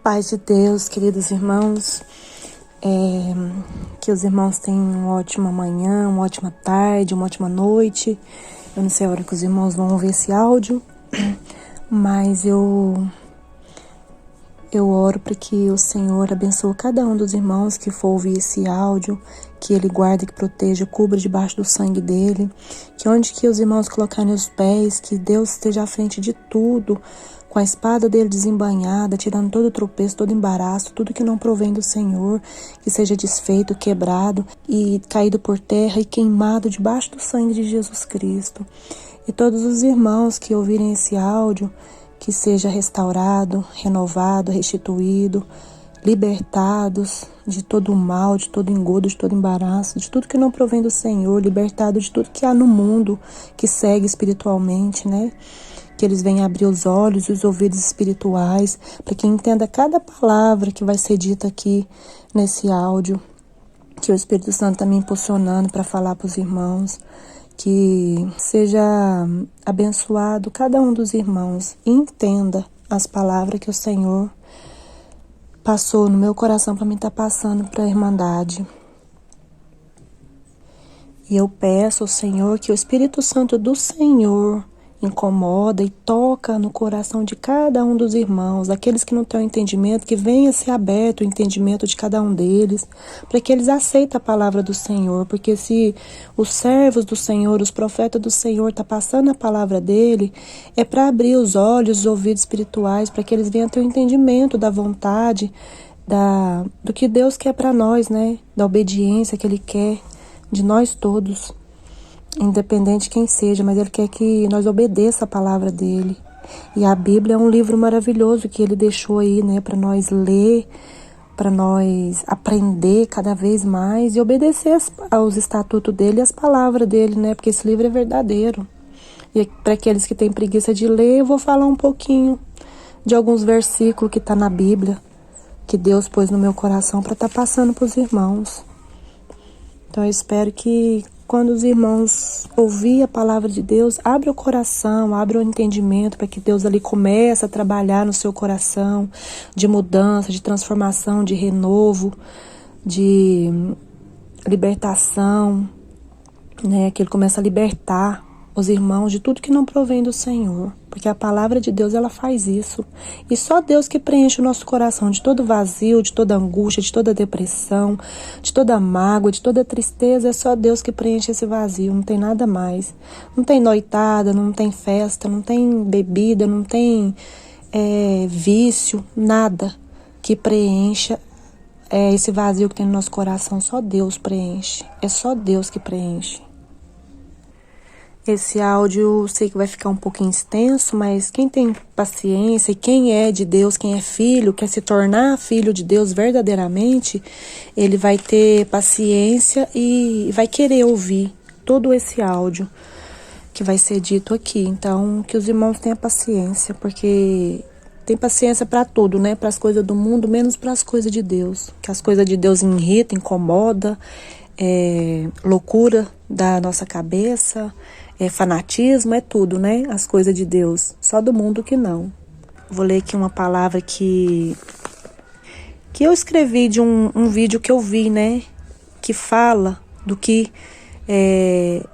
Paz de Deus, queridos irmãos, que os irmãos tenham uma ótima manhã, uma ótima tarde, uma ótima noite. Eu não sei a hora que os irmãos vão ouvir esse áudio, mas eu oro para que o Senhor abençoe cada um dos irmãos que for ouvir esse áudio, que Ele guarde, que proteja, cubra debaixo do sangue dEle, que onde que os irmãos colocarem os pés, que Deus esteja à frente de tudo, com a espada dele desembainhada, tirando todo o tropeço, todo embaraço, tudo que não provém do Senhor, que seja desfeito, quebrado e caído por terra e queimado debaixo do sangue de Jesus Cristo. E todos os irmãos que ouvirem esse áudio, que seja restaurado, renovado, restituído, libertados de todo o mal, de todo engodo, de todo embaraço, de tudo que não provém do Senhor, libertado de tudo que há no mundo que segue espiritualmente, né? Que eles venham abrir os olhos e os ouvidos espirituais, para que entenda cada palavra que vai ser dita aqui nesse áudio, que o Espírito Santo está me impulsionando para falar para os irmãos, que seja abençoado cada um dos irmãos e entenda as palavras que o Senhor passou no meu coração para mim estar passando para a Irmandade. E eu peço ao Senhor que o Espírito Santo do Senhor incomoda e toca no coração de cada um dos irmãos, aqueles que não têm entendimento, que venha ser aberto o entendimento de cada um deles, para que eles aceitem a palavra do Senhor, porque se os servos do Senhor, os profetas do Senhor estão passando a palavra dele, é para abrir os olhos, os ouvidos espirituais, para que eles venham ter o entendimento da vontade, do que Deus quer para nós, né? Da obediência que Ele quer de nós todos. Independente de quem seja, mas Ele quer que nós obedeça a palavra dEle. E a Bíblia é um livro maravilhoso que Ele deixou aí, né, para nós ler, para nós aprender cada vez mais e obedecer aos estatutos dEle e às palavras dEle, né, porque esse livro é verdadeiro. E para aqueles que têm preguiça de ler, eu vou falar um pouquinho de alguns versículos que tá na Bíblia, que Deus pôs no meu coração para estar passando para os irmãos. Então eu espero que quando os irmãos ouvir a palavra de Deus, abre o coração, abre o entendimento para que Deus ali comece a trabalhar no seu coração de mudança, de transformação, de renovo, de libertação, né? Que Ele comece a libertar os irmãos de tudo que não provém do Senhor, porque a palavra de Deus, ela faz isso. E só Deus que preenche o nosso coração de todo vazio, de toda angústia, de toda depressão, de toda mágoa, de toda tristeza. É só Deus que preenche esse vazio, não tem nada mais. Não tem noitada, não tem festa, não tem bebida, não tem vício, nada que preencha esse vazio que tem no nosso coração. Só Deus preenche, é só Deus que preenche. Esse áudio, sei que vai ficar um pouquinho extenso, mas quem tem paciência e quem é de Deus, quem é filho, quer se tornar filho de Deus verdadeiramente, ele vai ter paciência e vai querer ouvir todo esse áudio que vai ser dito aqui. Então, que os irmãos tenham paciência, porque tem paciência para tudo, né? Para as coisas do mundo, menos para as coisas de Deus. Que as coisas de Deus irritam, incomodam, loucura da nossa cabeça, fanatismo, é tudo, né? As coisas de Deus, só do mundo que não. Vou ler aqui uma palavra que eu escrevi de um vídeo que eu vi, né? Que fala do que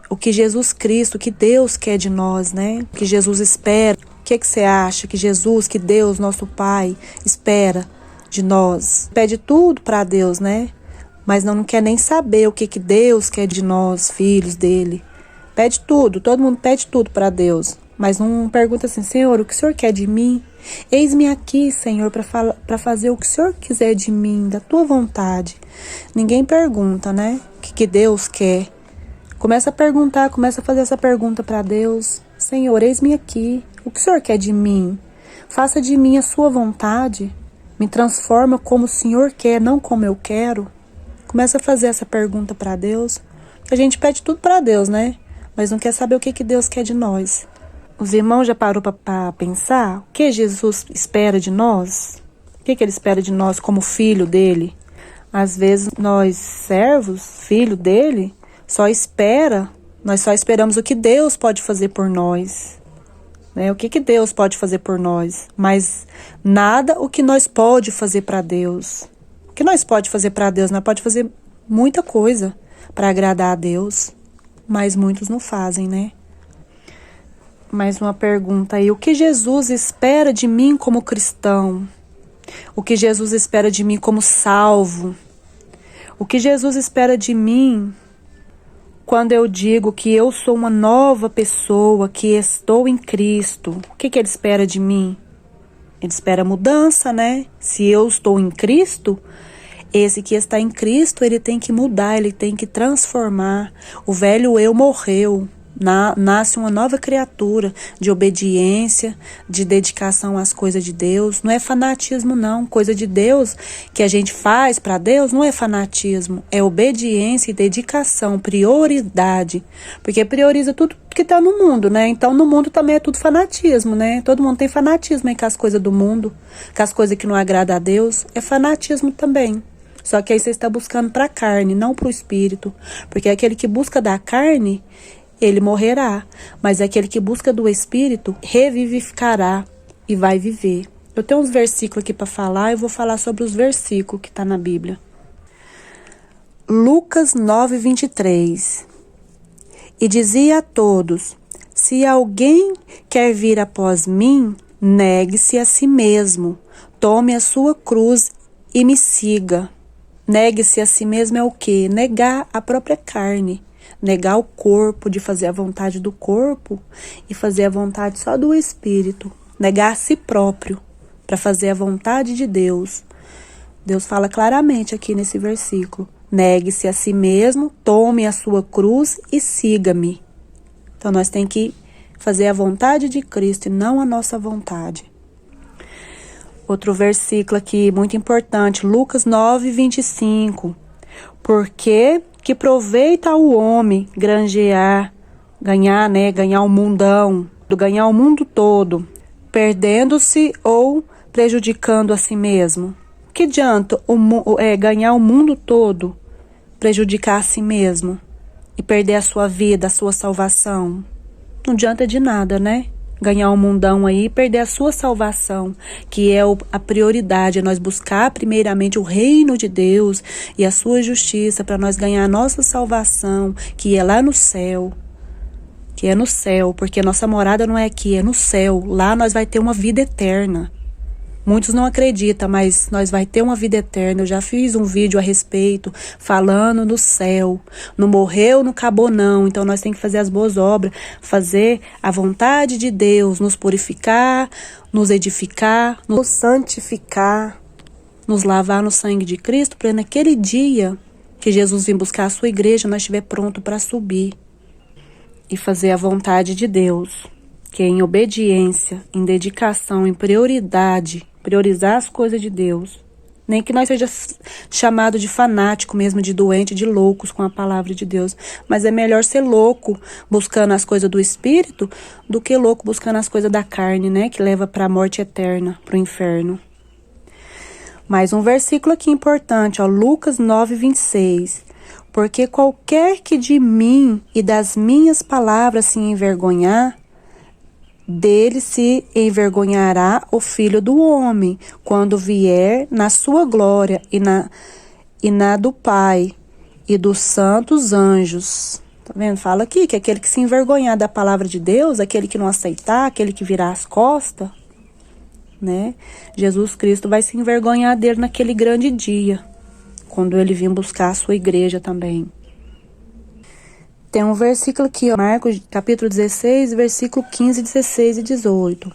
o que Jesus Cristo, que Deus quer de nós, né? O que Jesus espera. O que você acha que Jesus, que Deus, nosso Pai, espera de nós? Pede tudo para Deus, né? Mas não quer nem saber o que Deus quer de nós, filhos dele. Pede tudo, todo mundo pede tudo para Deus, mas não pergunta assim: Senhor, o que o Senhor quer de mim? Eis-me aqui, Senhor, para fazer o que o Senhor quiser de mim, da tua vontade. Ninguém pergunta, né? O que Deus quer. Começa a perguntar, começa a fazer essa pergunta para Deus: Senhor, eis-me aqui, o que o Senhor quer de mim? Faça de mim a sua vontade, me transforma como o Senhor quer, não como eu quero. Começa a fazer essa pergunta para Deus. A gente pede tudo para Deus, né? Mas não quer saber o que Deus quer de nós. Os irmãos já parou para pensar o que Jesus espera de nós? O que Ele espera de nós como filho dele? Às vezes nós, servos, filho dele, nós só esperamos o que Deus pode fazer por nós. né? O que Deus pode fazer por nós? Mas nada o que nós pode fazer para Deus. O que nós pode fazer para Deus? Nós pode fazer muita coisa para agradar a Deus, mas muitos não fazem, né? Mais uma pergunta aí. O que Jesus espera de mim como cristão? O que Jesus espera de mim como salvo? O que Jesus espera de mim quando eu digo que eu sou uma nova pessoa, que estou em Cristo? O que Ele espera de mim? Ele espera mudança, né? Se eu estou em Cristo, esse que está em Cristo, ele tem que mudar, ele tem que transformar. O velho eu morreu. Nasce uma nova criatura de obediência, de dedicação às coisas de Deus. Não é fanatismo, não. Coisa de Deus que a gente faz para Deus não é fanatismo. É obediência e dedicação, prioridade. Porque prioriza tudo que está no mundo, né? Então no mundo também é tudo fanatismo, né? Todo mundo tem fanatismo aí com as coisas do mundo, com as coisas que não agradam a Deus. É fanatismo também. Só que aí você está buscando para a carne, não para o espírito. Porque aquele que busca da carne, ele morrerá, mas aquele que busca do Espírito revivificará e vai viver. Eu tenho uns versículos aqui para falar, eu vou falar sobre os versículos que está na Bíblia. Lucas 9:23. E dizia a todos: se alguém quer vir após mim, negue-se a si mesmo, tome a sua cruz e me siga. Negue-se a si mesmo é o quê? Negar a própria carne. Negar o corpo, de fazer a vontade do corpo e fazer a vontade só do Espírito. Negar a si próprio para fazer a vontade de Deus. Deus fala claramente aqui nesse versículo. Negue-se a si mesmo, tome a sua cruz e siga-me. Então nós temos que fazer a vontade de Cristo e não a nossa vontade. Outro versículo aqui muito importante, Lucas 9:25. Porque que proveita ao homem granjear, ganhar o mundão, ganhar o mundo todo, perdendo-se ou prejudicando a si mesmo? Que adianta ganhar o mundo todo, prejudicar a si mesmo e perder a sua vida, a sua salvação? Não adianta de nada, né? Ganhar um mundão aí e perder a sua salvação, que é a prioridade, é nós buscar primeiramente o reino de Deus e a sua justiça para nós ganhar a nossa salvação, que é lá no céu. Que é no céu, porque a nossa morada não é aqui, é no céu. Lá nós vai ter uma vida eterna. Muitos não acreditam, mas nós vai ter uma vida eterna. Eu já fiz um vídeo a respeito, falando no céu. Não morreu, não acabou não. Então nós temos que fazer as boas obras, fazer a vontade de Deus, nos purificar, nos edificar, nos santificar, nos lavar no sangue de Cristo, para naquele dia que Jesus vir buscar a sua igreja, nós estiver pronto para subir e fazer a vontade de Deus, que é em obediência, em dedicação, em prioridade, priorizar as coisas de Deus. Nem que nós seja chamado de fanático mesmo, de doente, de loucos com a palavra de Deus. Mas é melhor ser louco buscando as coisas do Espírito do que louco buscando as coisas da carne, né? Que leva para a morte eterna, para o inferno. Mais um versículo aqui importante, ó, Lucas 9:26. Porque qualquer que de mim e das minhas palavras se envergonhar, dele se envergonhará o Filho do Homem, quando vier na sua glória e na do Pai e dos santos anjos. Tá vendo? Fala aqui que aquele que se envergonhar da palavra de Deus, aquele que não aceitar, aquele que virar as costas, né? Jesus Cristo vai se envergonhar dele naquele grande dia, quando ele vir buscar a sua igreja também. Tem um versículo aqui, ó, Marcos, capítulo 16, versículo 15, 16 e 18.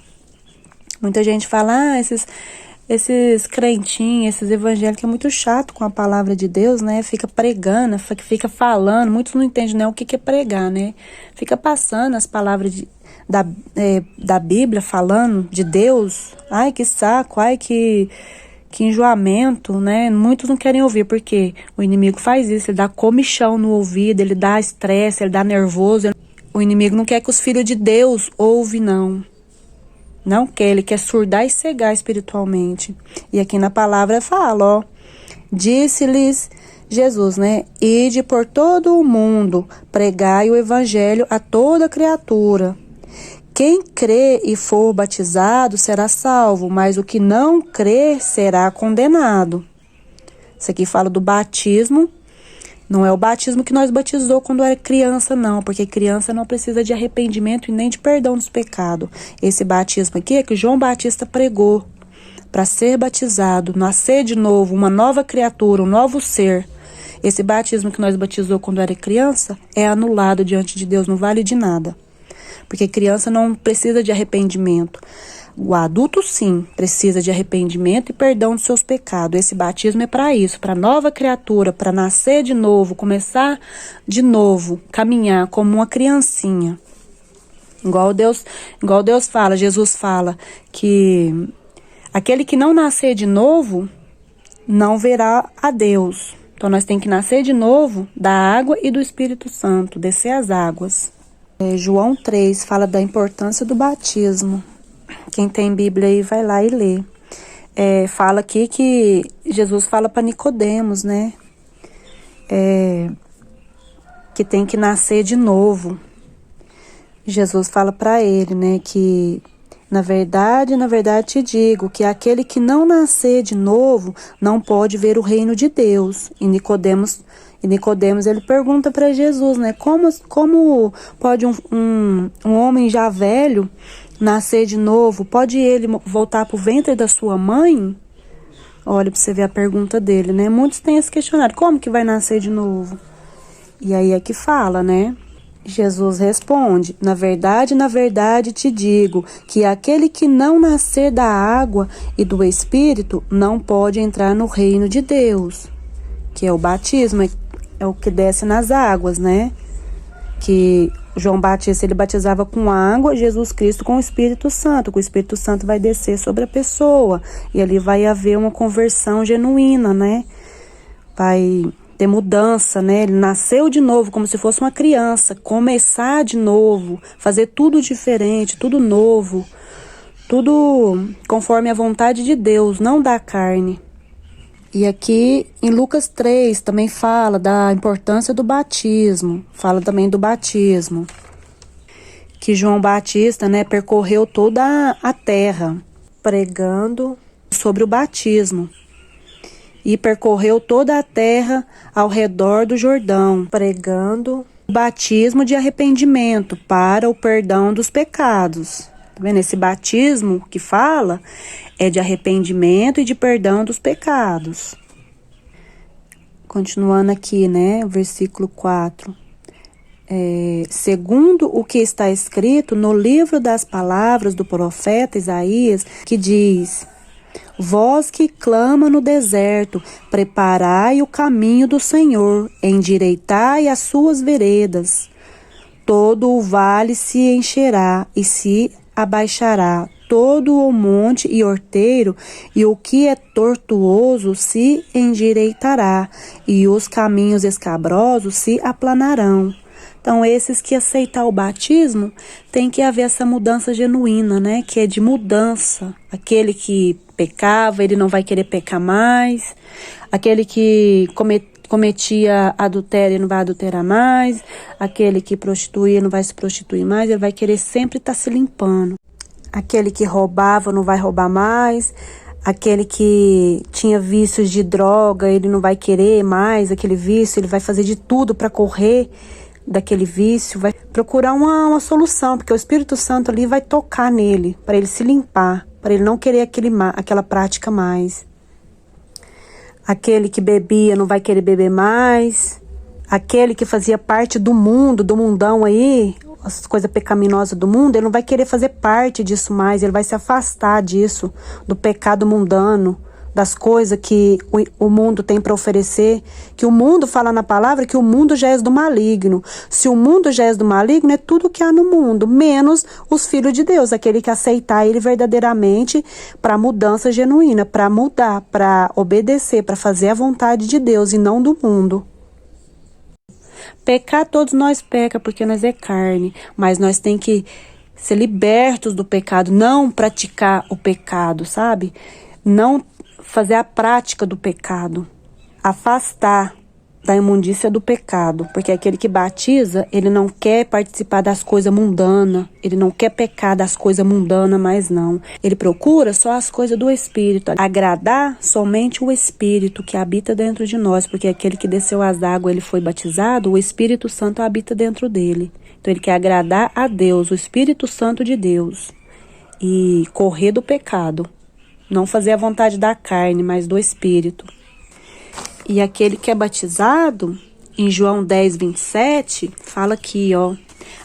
Muita gente fala, esses crentinhos, esses evangélicos é muito chato com a palavra de Deus, né? Fica pregando, fica falando, muitos não entendem, né, o que é pregar, né? Fica passando as palavras da Bíblia, falando de Deus. Ai, que saco, ai, que enjoamento, né? Muitos não querem ouvir, porque o inimigo faz isso, ele dá comichão no ouvido, ele dá estresse, ele dá nervoso. O inimigo não quer que os filhos de Deus ouvem, não. Não quer, ele quer surdar e cegar espiritualmente. E aqui na palavra fala, ó, disse-lhes Jesus, né? Ide por todo o mundo, pregai o evangelho a toda criatura. quem crê e for batizado será salvo, mas o que não crê será condenado. Isso aqui fala do batismo. Não é o batismo que nós batizou quando era criança, não, porque criança não precisa de arrependimento e nem de perdão dos pecados. Esse batismo aqui é que João Batista pregou para ser batizado, nascer de novo, uma nova criatura, um novo ser. Esse batismo que nós batizou quando era criança é anulado diante de Deus, não vale de nada. Porque criança não precisa de arrependimento. O adulto, sim, precisa de arrependimento e perdão dos seus pecados. Esse batismo é para isso, para nova criatura, para nascer de novo, começar de novo, caminhar como uma criancinha. Igual Deus fala, Jesus fala que aquele que não nascer de novo não verá a Deus. Então nós temos que nascer de novo da água e do Espírito Santo, descer as águas. João 3 fala da importância do batismo. Quem tem Bíblia aí vai lá e lê. Fala aqui que Jesus fala para Nicodemos, né? Que tem que nascer de novo. Jesus fala para ele, né? Que na verdade te digo que aquele que não nascer de novo não pode ver o reino de Deus. E Nicodemos ele pergunta para Jesus, né? Como pode um homem já velho nascer de novo? Pode ele voltar para o ventre da sua mãe? Olha, para você ver a pergunta dele, né? Muitos têm esse questionário. Como que vai nascer de novo? E aí é que fala, né? Jesus responde: na verdade te digo que aquele que não nascer da água e do Espírito não pode entrar no reino de Deus. Que é o batismo, é o que desce nas águas, né? Que João Batista, ele batizava com água, Jesus Cristo com o Espírito Santo, que o Espírito Santo vai descer sobre a pessoa, e ali vai haver uma conversão genuína, né? Vai ter mudança, né? Ele nasceu de novo, como se fosse uma criança, começar de novo, fazer tudo diferente, tudo novo, tudo conforme a vontade de Deus, não da carne. E aqui em Lucas 3 também fala da importância do batismo, fala também do batismo, que João Batista, né, percorreu toda a terra pregando sobre o batismo. E percorreu toda a terra ao redor do Jordão, pregando o batismo de arrependimento para o perdão dos pecados. Tá vendo? Esse batismo que fala é de arrependimento e de perdão dos pecados. Continuando aqui, né, versículo 4. Segundo o que está escrito no livro das palavras do profeta Isaías, que diz: vós que clama no deserto, preparai o caminho do Senhor, endireitai as suas veredas. Todo o vale se encherá e se abaixará, todo o monte e horteiro, e o que é tortuoso se endireitará, e os caminhos escabrosos se aplanarão. Então, esses que aceitar o batismo, tem que haver essa mudança genuína, né? Que é de mudança. Aquele que pecava, ele não vai querer pecar mais. Aquele que cometia adultério, ele não vai adulterar mais. Aquele que prostituía, não vai se prostituir mais. Ele vai querer sempre estar se limpando. Aquele que roubava, não vai roubar mais. Aquele que tinha vícios de droga, ele não vai querer mais aquele vício. Ele vai fazer de tudo para correr daquele vício, vai procurar uma solução, porque o Espírito Santo ali vai tocar nele, para ele se limpar, para ele não querer aquela prática mais. Aquele que bebia não vai querer beber mais. Aquele que fazia parte do mundo, do mundão aí, as coisas pecaminosas do mundo, ele não vai querer fazer parte disso mais, ele vai se afastar disso, do pecado mundano, das coisas que o mundo tem para oferecer, que o mundo fala na palavra que o mundo já é do maligno. Se o mundo já é do maligno, é tudo que há no mundo, menos os filhos de Deus, aquele que aceitar ele verdadeiramente para mudança genuína, para mudar, para obedecer, para fazer a vontade de Deus e não do mundo. Pecar, todos nós peca, porque nós é carne, mas nós tem que ser libertos do pecado, não praticar o pecado, sabe? Não fazer a prática do pecado, afastar, da imundícia do pecado, porque aquele que batiza, ele não quer participar das coisas mundanas, ele não quer pecar das coisas mundanas, mas não. Ele procura só as coisas do Espírito, agradar somente o Espírito que habita dentro de nós, porque aquele que desceu as águas, ele foi batizado, o Espírito Santo habita dentro dele. Então ele quer agradar a Deus, o Espírito Santo de Deus, e correr do pecado, não fazer a vontade da carne, mas do Espírito. E aquele que é batizado, em João 10, 27, fala aqui, ó.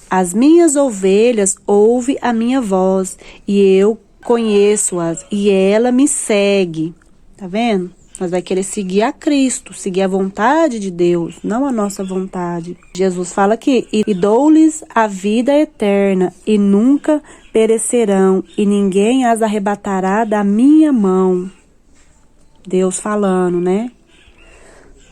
As minhas ovelhas ouvem a minha voz, e eu conheço-as, e ela me segue. Tá vendo? Nós vai querer seguir a Cristo, seguir a vontade de Deus, não a nossa vontade. Jesus fala aqui, e dou-lhes a vida eterna, e nunca perecerão, e ninguém as arrebatará da minha mão. Deus falando, né?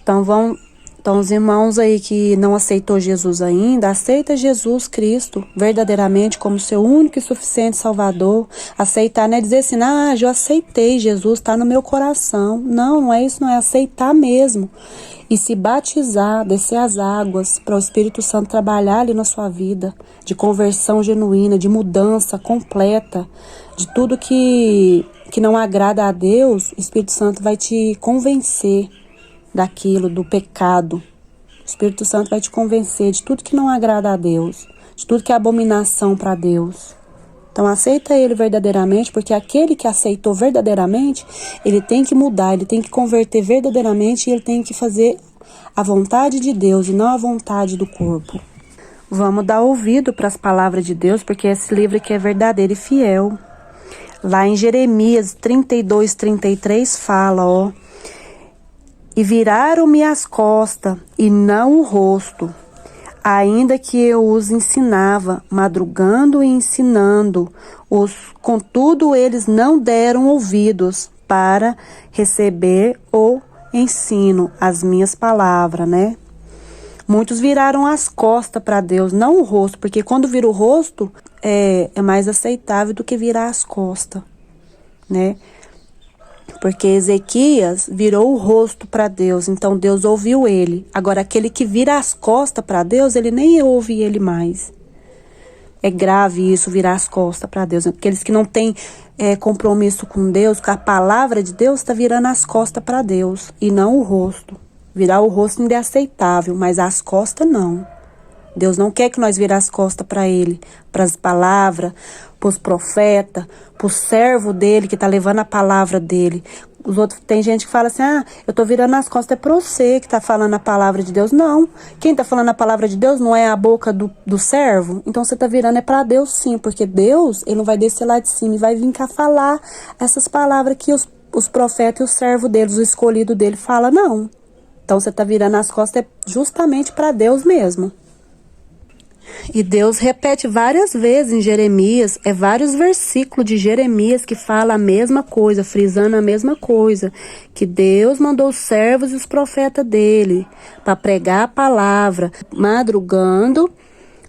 Então os irmãos aí que não aceitou Jesus ainda, aceita Jesus Cristo verdadeiramente como seu único e suficiente Salvador. Aceitar não é dizer assim, eu aceitei Jesus, está no meu coração. Não, não é isso, não é aceitar mesmo. E se batizar, descer as águas para o Espírito Santo trabalhar ali na sua vida, de conversão genuína, de mudança completa, de tudo que não agrada a Deus, o Espírito Santo vai te convencer daquilo, do pecado. O Espírito Santo vai te convencer de tudo que não agrada a Deus, de tudo que é abominação para Deus. Então aceita Ele verdadeiramente, porque aquele que aceitou verdadeiramente, ele tem que mudar, ele tem que converter verdadeiramente e ele tem que fazer a vontade de Deus e não a vontade do corpo. Vamos dar ouvido para as palavras de Deus, porque esse livro aqui é verdadeiro e fiel. Lá em Jeremias 32, 33 fala, ó. E viraram-me as costas e não o rosto, ainda que eu os ensinava, madrugando e ensinando, contudo eles não deram ouvidos para receber o ensino, as minhas palavras, né? Muitos viraram as costas para Deus, não o rosto, porque quando vira o rosto é mais aceitável do que virar as costas, né? Porque Ezequias virou o rosto para Deus, então Deus ouviu ele. Agora, aquele que vira as costas para Deus, ele nem ouve ele mais. É grave isso, virar as costas para Deus. Aqueles que não têm compromisso com Deus, com a palavra de Deus, está virando as costas para Deus e não o rosto. Virar o rosto ainda é aceitável, mas as costas não. Deus não quer que nós viremos as costas para Ele, para as palavras, para os profetas, para o servo dele que está levando a palavra dele. Os outros, tem gente que fala assim, eu estou virando as costas, é para você que está falando a palavra de Deus. Não, quem está falando a palavra de Deus não é a boca do servo, então você está virando é para Deus sim, porque Deus, Ele não vai descer lá de cima e vai vir cá falar essas palavras que os profetas e o servo deles, o escolhido dele fala, não. Então você está virando as costas é justamente para Deus mesmo. E Deus repete várias vezes em Jeremias, vários versículos de Jeremias que fala a mesma coisa, frisando a mesma coisa, que Deus mandou os servos e os profetas dele para pregar a palavra, madrugando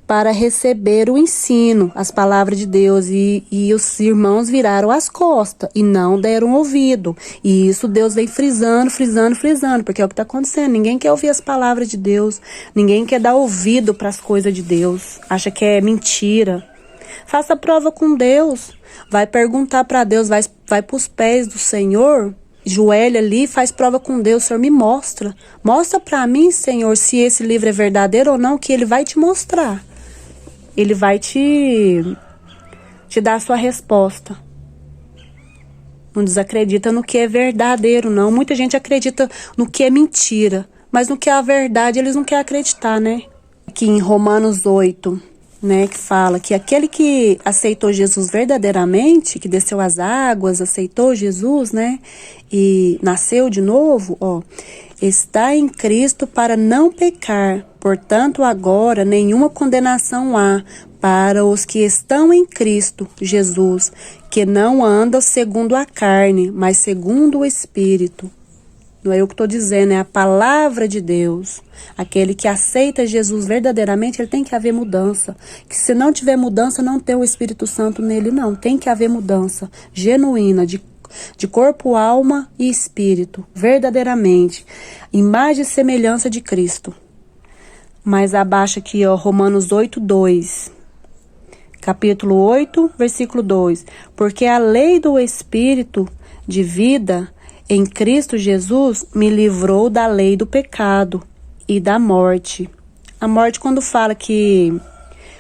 para receber o ensino, as palavras de Deus, e os irmãos viraram as costas e não deram ouvido. E isso Deus vem frisando, porque é o que está acontecendo. Ninguém quer ouvir as palavras de Deus, ninguém quer dar ouvido para as coisas de Deus, acha que é mentira. Faça prova com Deus, vai perguntar para Deus, vai para os pés do Senhor, joelha ali, faz prova com Deus. Senhor, me mostra para mim, Senhor, se esse livro é verdadeiro ou não, que Ele vai te mostrar. Ele vai te dar a sua resposta. Não desacredita no que é verdadeiro, não. Muita gente acredita no que é mentira, mas no que é a verdade eles não querem acreditar, né? Aqui em Romanos 8, né, que fala que aquele que aceitou Jesus verdadeiramente, que desceu as águas, aceitou Jesus, né, e nasceu de novo, está em Cristo para não pecar. Portanto, agora nenhuma condenação há para os que estão em Cristo Jesus, que não andam segundo a carne, mas segundo o Espírito. Não é eu que estou dizendo, é a palavra de Deus. Aquele que aceita Jesus verdadeiramente, ele tem que haver mudança. Que se não tiver mudança, não tem o Espírito Santo nele, não. Tem que haver mudança genuína, de de corpo, alma e espírito, verdadeiramente, imagem e semelhança de Cristo. Mais abaixo aqui, ó, Romanos 8:2. Capítulo 8, versículo 2. Porque a lei do Espírito de vida em Cristo Jesus me livrou da lei do pecado e da morte. A morte, quando fala que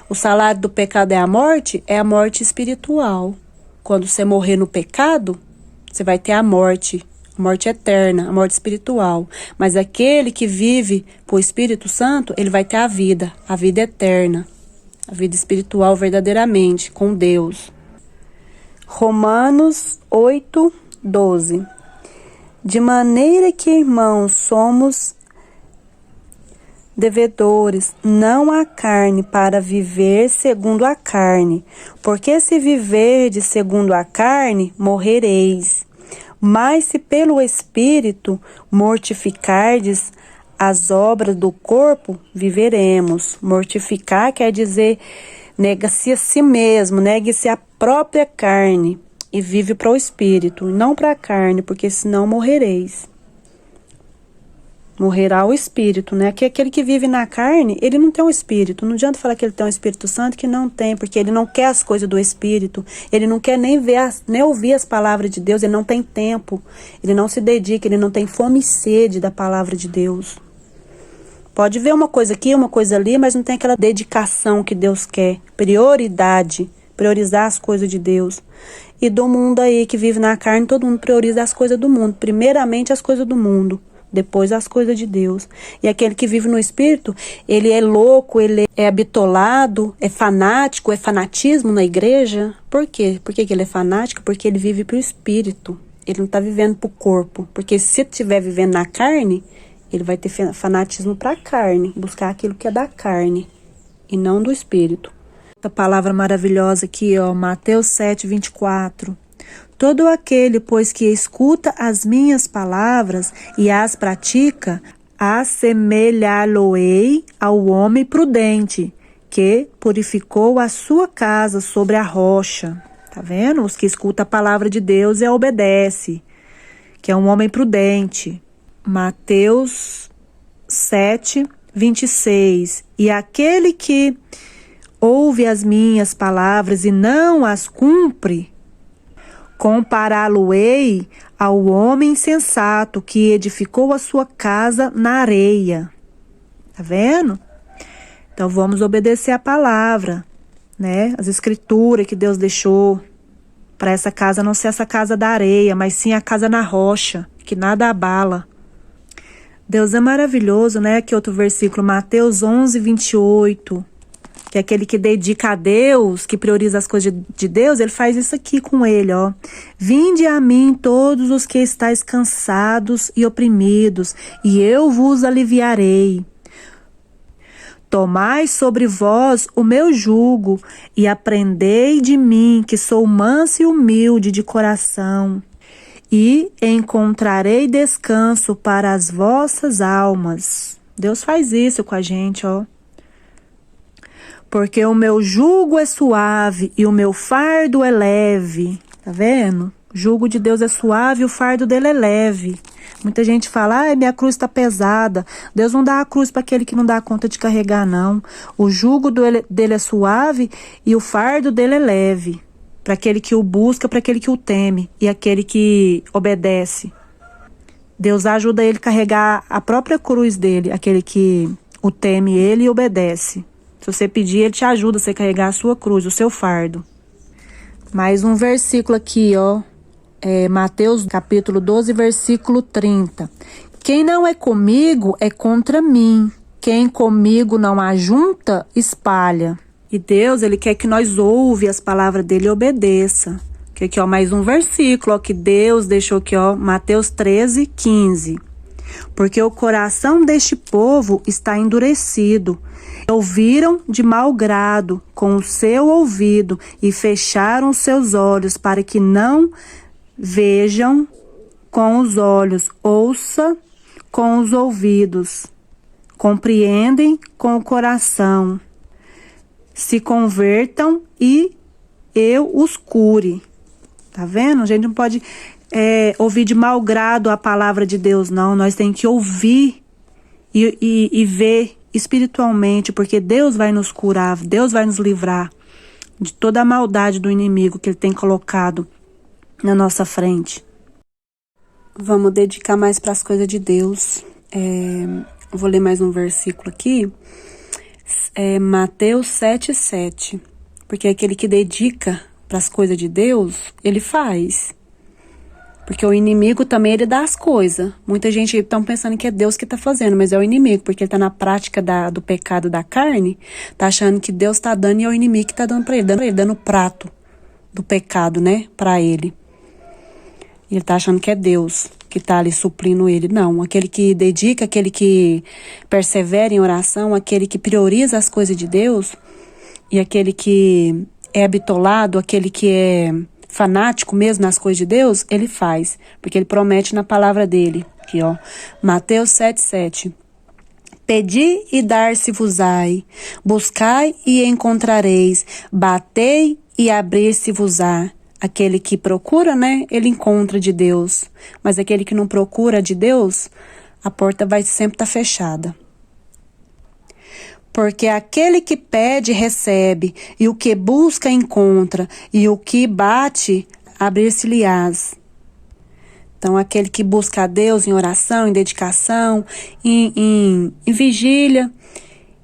o salário do pecado é a morte espiritual. Quando você morrer no pecado, você vai ter a morte eterna, a morte espiritual. Mas aquele que vive por Espírito Santo, ele vai ter a vida eterna, a vida espiritual verdadeiramente, com Deus. Romanos 8:12. De maneira que, irmãos, somos devedores, não à carne, para viver segundo a carne. Porque se viverdes segundo a carne, morrereis. Mas se pelo Espírito mortificardes as obras do corpo, viveremos. Mortificar quer dizer nega-se a si mesmo, nega-se a própria carne e vive para o Espírito, não para a carne, porque senão morrereis. Morrerá o Espírito, né? Que aquele que vive na carne, ele não tem um Espírito. Não adianta falar que ele tem um Espírito Santo, que não tem, porque ele não quer as coisas do Espírito. Ele não quer nem ouvir as palavras de Deus, ele não tem tempo. Ele não se dedica, ele não tem fome e sede da palavra de Deus. Pode ver uma coisa aqui, uma coisa ali, mas não tem aquela dedicação que Deus quer. Prioridade, priorizar as coisas de Deus. E do mundo aí que vive na carne, todo mundo prioriza as coisas do mundo. Primeiramente as coisas do mundo, depois as coisas de Deus. E aquele que vive no Espírito, ele é louco, ele é bitolado, é fanático, é fanatismo na igreja. Por quê? Por que ele é fanático? Porque ele vive pro Espírito. Ele não está vivendo pro corpo. Porque se estiver vivendo na carne, ele vai ter fanatismo para a carne, buscar aquilo que é da carne e não do Espírito. Essa palavra maravilhosa aqui, ó, Mateus 7:24. Todo aquele, pois, que escuta as minhas palavras e as pratica, assemelhá-lo-ei ao homem prudente, que purificou a sua casa sobre a rocha. Tá vendo? Os que escutam a palavra de Deus e a obedece, que é um homem prudente. Mateus 7:26. E aquele que ouve as minhas palavras e não as cumpre, compará-lo-ei ao homem insensato que edificou a sua casa na areia. Tá vendo? Então vamos obedecer a palavra, né? As escrituras que Deus deixou para essa casa não ser essa casa da areia, mas sim a casa na rocha, que nada abala. Deus é maravilhoso, né? Que outro versículo, Mateus 11:28. Que é aquele que dedica a Deus, que prioriza as coisas de Deus, ele faz isso aqui com ele, ó. Vinde a mim todos os que estáis cansados e oprimidos, e eu vos aliviarei. Tomai sobre vós o meu jugo, e aprendei de mim, que sou manso e humilde de coração, e encontrarei descanso para as vossas almas. Deus faz isso com a gente, ó. Porque o meu jugo é suave e o meu fardo é leve. Tá vendo? O jugo de Deus é suave e o fardo dele é leve. Muita gente fala, minha cruz está pesada. Deus não dá a cruz para aquele que não dá conta de carregar, não. O jugo dele é suave e o fardo dele é leve. Para aquele que o busca, para aquele que o teme e aquele que obedece. Deus ajuda ele a carregar a própria cruz dele, aquele que o teme ele e obedece. Se você pedir, ele te ajuda a você carregar a sua cruz, o seu fardo. Mais um versículo aqui, ó. Mateus capítulo 12, versículo 30. Quem não é comigo é contra mim. Quem comigo não ajunta, espalha. E Deus, ele quer que nós ouve as palavras dele e obedeça. Aqui, ó, mais um versículo, ó, que Deus deixou aqui, ó, Mateus 13:15. Porque o coração deste povo está endurecido. Ouviram de mau grado com o seu ouvido e fecharam seus olhos para que não vejam com os olhos, ouça com os ouvidos, compreendem com o coração, se convertam e eu os cure. Tá vendo? A gente não pode ouvir de mau grado a palavra de Deus, não. Nós temos que ouvir e ver espiritualmente, porque Deus vai nos curar, Deus vai nos livrar de toda a maldade do inimigo que ele tem colocado na nossa frente. Vamos dedicar mais para as coisas de Deus. Vou ler mais um versículo aqui. Mateus 7,7. Porque aquele que dedica para as coisas de Deus, ele faz. Porque o inimigo também, ele dá as coisas. Muita gente está pensando que é Deus que está fazendo, mas é o inimigo, porque ele está na prática do pecado da carne, está achando que Deus está dando e é o inimigo que está dando para ele, dando o prato do pecado, né, para ele. E ele está achando que é Deus que está ali suprindo ele. Não, aquele que dedica, aquele que persevera em oração, aquele que prioriza as coisas de Deus e aquele que é bitolado, aquele que é fanático mesmo nas coisas de Deus, ele faz, porque ele promete na palavra dele. Aqui, ó, Mateus 7,7. Pedi e dar-se-vos-ai, buscai e encontrareis, batei e abrir-se-vos-á. Aquele que procura, né, ele encontra de Deus, mas aquele que não procura de Deus, a porta vai sempre estar fechada. Porque aquele que pede, recebe, e o que busca, encontra, e o que bate, abrir-se-lhe-ás. Então, aquele que busca a Deus em oração, em dedicação, em vigília,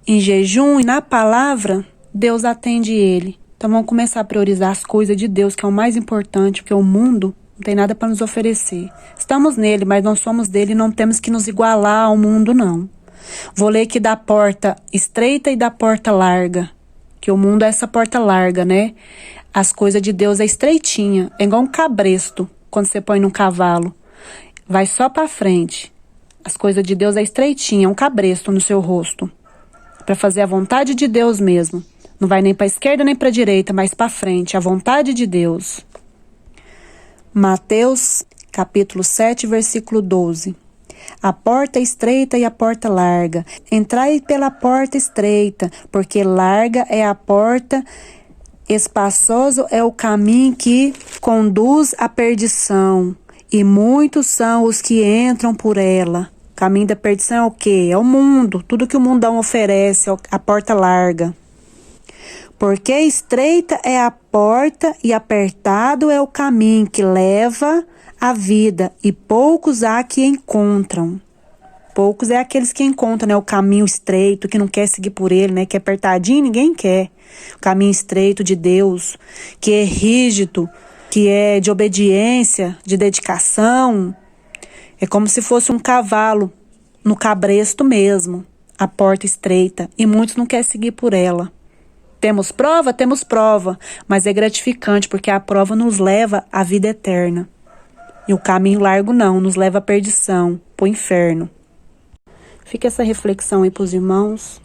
em jejum e na palavra, Deus atende ele. Então, vamos começar a priorizar as coisas de Deus, que é o mais importante, porque o mundo não tem nada para nos oferecer. Estamos nele, mas não somos dele e não temos que nos igualar ao mundo, não. Vou ler aqui da porta estreita e da porta larga, que o mundo é essa porta larga, né? As coisas de Deus é estreitinha, é igual um cabresto, quando você põe num cavalo. Vai só para frente. As coisas de Deus é estreitinha, é um cabresto no seu rosto, para fazer a vontade de Deus mesmo. Não vai nem para a esquerda nem para a direita, mas para frente, a vontade de Deus. Mateus, capítulo 7, versículo 12. A porta é estreita e a porta larga. Entrai pela porta estreita, porque larga é a porta, espaçoso é o caminho que conduz à perdição, e muitos são os que entram por ela. O caminho da perdição é o quê? É o mundo, tudo que o mundão oferece, a porta larga. Porque estreita é a porta e apertado é o caminho que leva a vida, e poucos há que encontram. Poucos é aqueles que encontram, né, o caminho estreito, que não quer seguir por ele, né, que é apertadinho, ninguém quer. O caminho estreito de Deus, que é rígido, que é de obediência, de dedicação. É como se fosse um cavalo no cabresto mesmo, a porta estreita, e muitos não querem seguir por ela. Temos prova, mas é gratificante, porque a prova nos leva à vida eterna. E o caminho largo não, nos leva à perdição, para o inferno. Fica essa reflexão aí para os irmãos.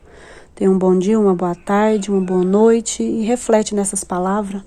Tenha um bom dia, uma boa tarde, uma boa noite e reflete nessas palavras.